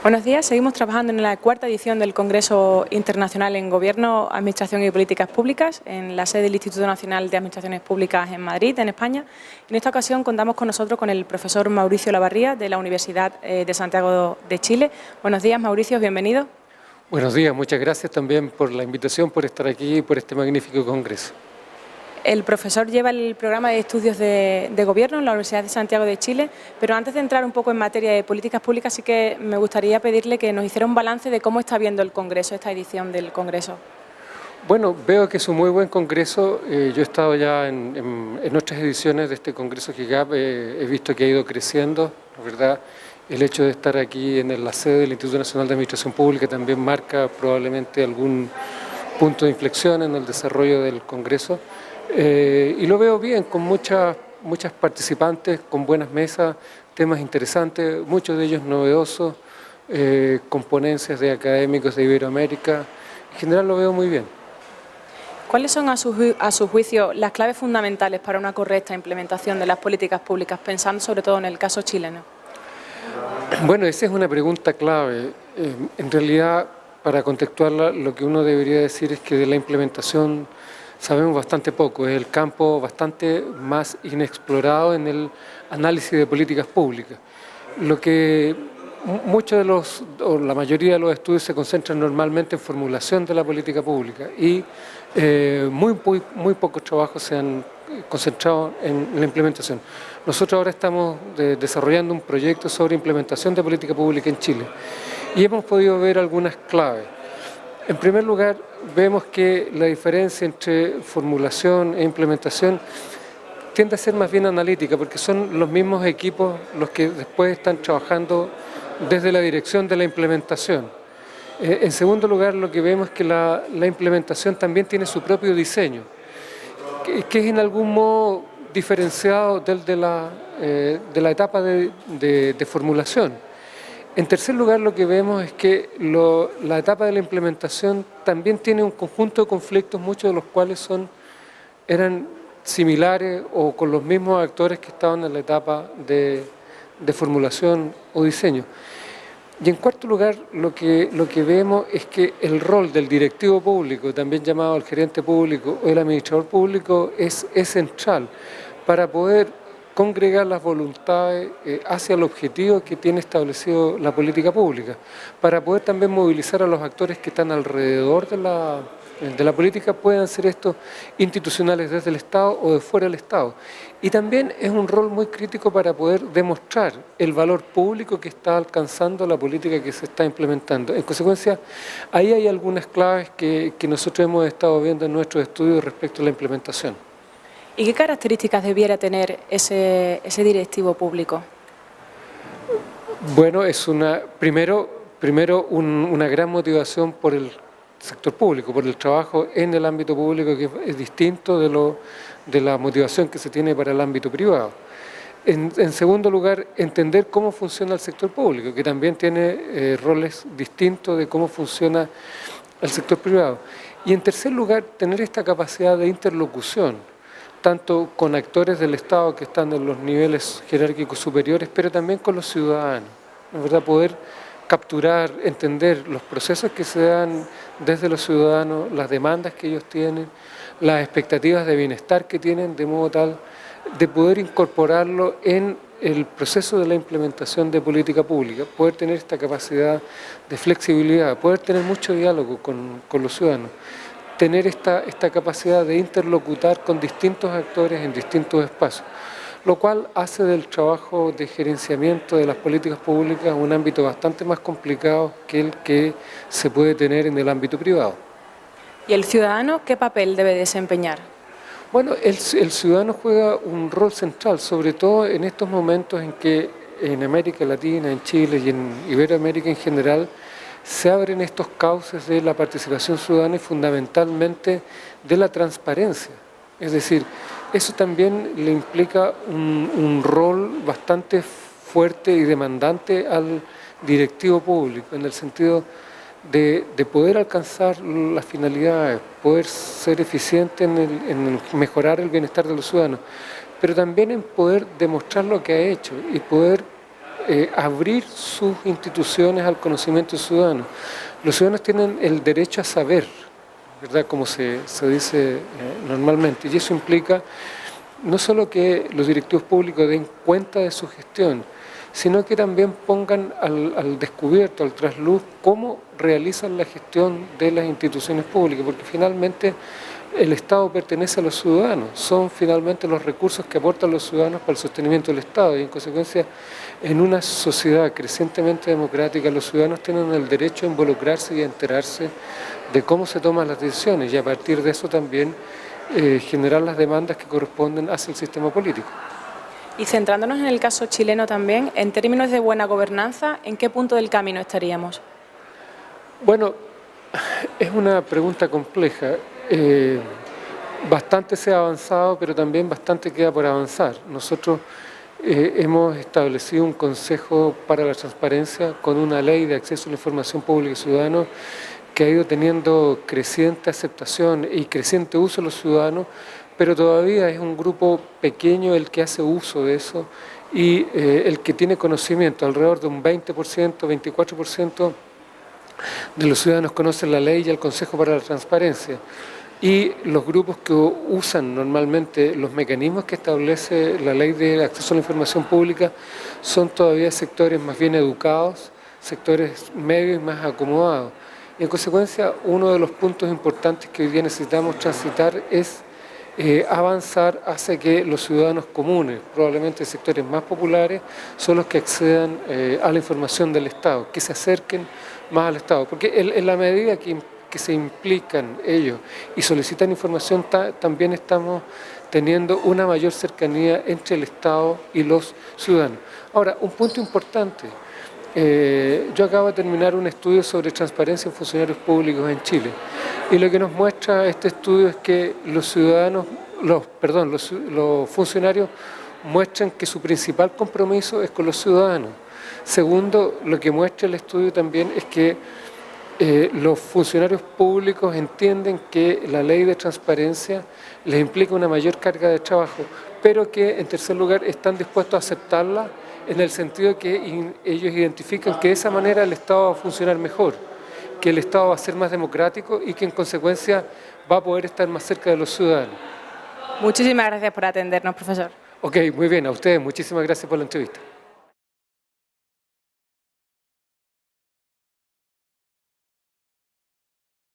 Buenos días, seguimos trabajando en la cuarta edición del Congreso Internacional en Gobierno, Administración y Políticas Públicas, en la sede del Instituto Nacional de Administraciones Públicas en Madrid, en España. En esta ocasión contamos con nosotros con el profesor Mauricio Lavarría, de la Universidad de Santiago de Chile. Buenos días, Mauricio, bienvenido. Buenos días, muchas gracias también por la invitación, por estar aquí y por este magnífico congreso. El profesor lleva el programa de estudios de gobierno en la Universidad de Santiago de Chile, pero antes de entrar un poco en materia de políticas públicas, sí que me gustaría pedirle que nos hiciera un balance de cómo está viendo el congreso, esta edición del congreso. Bueno, veo que es un muy buen congreso. Yo he estado ya en otras ediciones de este congreso GIGAP, he visto que ha ido creciendo, la verdad. El hecho de estar aquí en la sede del Instituto Nacional de Administración Pública también marca probablemente algún punto de inflexión en el desarrollo del congreso. Y lo veo bien, con muchas participantes, con buenas mesas, temas interesantes, muchos de ellos novedosos, con ponencias de académicos de Iberoamérica. En general lo veo muy bien. ¿Cuáles son, a su juicio, las claves fundamentales para una correcta implementación de las políticas públicas, pensando sobre todo en el caso chileno? Bueno, esa es una pregunta clave. En realidad, para contextuarla, lo que uno debería decir es que de la implementación sabemos bastante poco, es el campo bastante más inexplorado en el análisis de políticas públicas. Lo que muchos o la mayoría de los estudios se concentran normalmente en formulación de la política pública y muy pocos trabajos se han concentrado en la implementación. Nosotros ahora estamos desarrollando un proyecto sobre implementación de política pública en Chile y hemos podido ver algunas claves. En primer lugar, vemos que la diferencia entre formulación e implementación tiende a ser más bien analítica, porque son los mismos equipos los que después están trabajando desde la dirección de la implementación. En segundo lugar, lo que vemos es que la implementación también tiene su propio diseño, que es en algún modo diferenciado del de la etapa de formulación. En tercer lugar, lo que vemos es que la etapa de la implementación también tiene un conjunto de conflictos, muchos de los cuales eran similares o con los mismos actores que estaban en la etapa de formulación o diseño. Y en cuarto lugar, lo que vemos es que el rol del directivo público, también llamado el gerente público o el administrador público, es central para poder congregar las voluntades hacia el objetivo que tiene establecido la política pública, para poder también movilizar a los actores que están alrededor de la política, puedan ser estos institucionales desde el Estado o de fuera del Estado. Y también es un rol muy crítico para poder demostrar el valor público que está alcanzando la política que se está implementando. En consecuencia, ahí hay algunas claves que nosotros hemos estado viendo en nuestros estudios respecto a la implementación. ¿Y qué características debiera tener ese directivo público? Bueno, es primero una gran motivación por el sector público, por el trabajo en el ámbito público, que es distinto de la motivación que se tiene para el ámbito privado. En segundo lugar, entender cómo funciona el sector público, que también tiene roles distintos de cómo funciona el sector privado. Y en tercer lugar, tener esta capacidad de interlocución, tanto con actores del Estado que están en los niveles jerárquicos superiores, pero también con los ciudadanos, ¿verdad? Poder capturar, entender los procesos que se dan desde los ciudadanos, las demandas que ellos tienen, las expectativas de bienestar que tienen, de modo tal de poder incorporarlo en el proceso de la implementación de política pública, poder tener esta capacidad de flexibilidad, poder tener mucho diálogo con los ciudadanos, tener esta capacidad de interlocutar con distintos actores en distintos espacios, lo cual hace del trabajo de gerenciamiento de las políticas públicas un ámbito bastante más complicado que el que se puede tener en el ámbito privado. ¿Y el ciudadano qué papel debe desempeñar? Bueno, el ciudadano juega un rol central, sobre todo en estos momentos en que en América Latina, en Chile y en Iberoamérica en general, se abren estos cauces de la participación ciudadana y fundamentalmente de la transparencia. Es decir, eso también le implica un rol bastante fuerte y demandante al directivo público, en el sentido de poder alcanzar las finalidades, poder ser eficiente en mejorar el bienestar de los ciudadanos, pero también en poder demostrar lo que ha hecho y poder abrir sus instituciones al conocimiento ciudadano. Los ciudadanos tienen el derecho a saber, ¿verdad?, como se dice normalmente, y eso implica no solo que los directivos públicos den cuenta de su gestión, sino que también pongan al descubierto, al trasluz, cómo realizan la gestión de las instituciones públicas, porque finalmente el Estado pertenece a los ciudadanos, son finalmente los recursos que aportan los ciudadanos para el sostenimiento del Estado, y en consecuencia, en una sociedad crecientemente democrática, los ciudadanos tienen el derecho a involucrarse y a enterarse de cómo se toman las decisiones, y a partir de eso también generar las demandas que corresponden hacia el sistema político. Y centrándonos en el caso chileno también, en términos de buena gobernanza, ¿en qué punto del camino estaríamos? Bueno, es una pregunta compleja. Bastante se ha avanzado, pero también bastante queda por avanzar. Nosotros hemos establecido un Consejo para la Transparencia con una ley de acceso a la información pública y ciudadana que ha ido teniendo creciente aceptación y creciente uso de los ciudadanos, pero todavía es un grupo pequeño el que hace uso de eso y el que tiene conocimiento. Alrededor de un 20%, 24% de los ciudadanos conocen la ley y el Consejo para la Transparencia. Y los grupos que usan normalmente los mecanismos que establece la ley de acceso a la información pública son todavía sectores más bien educados, sectores medios y más acomodados. Y en consecuencia, uno de los puntos importantes que hoy día necesitamos transitar es avanzar hacia que los ciudadanos comunes, probablemente sectores más populares, son los que accedan a la información del Estado, que se acerquen más al Estado. Porque en la medida que se implican ellos y solicitan información, también estamos teniendo una mayor cercanía entre el Estado y los ciudadanos. Ahora, un punto importante. Yo acabo de terminar un estudio sobre transparencia en funcionarios públicos en Chile y lo que nos muestra este estudio es que los funcionarios muestran que su principal compromiso es con los ciudadanos. Segundo, lo que muestra el estudio también es que los funcionarios públicos entienden que la ley de transparencia les implica una mayor carga de trabajo, pero que en tercer lugar están dispuestos a aceptarla en el sentido de que ellos identifican que de esa manera el Estado va a funcionar mejor, que el Estado va a ser más democrático y que en consecuencia va a poder estar más cerca de los ciudadanos. Muchísimas gracias por atendernos, profesor. Ok, muy bien, a ustedes, muchísimas gracias por la entrevista.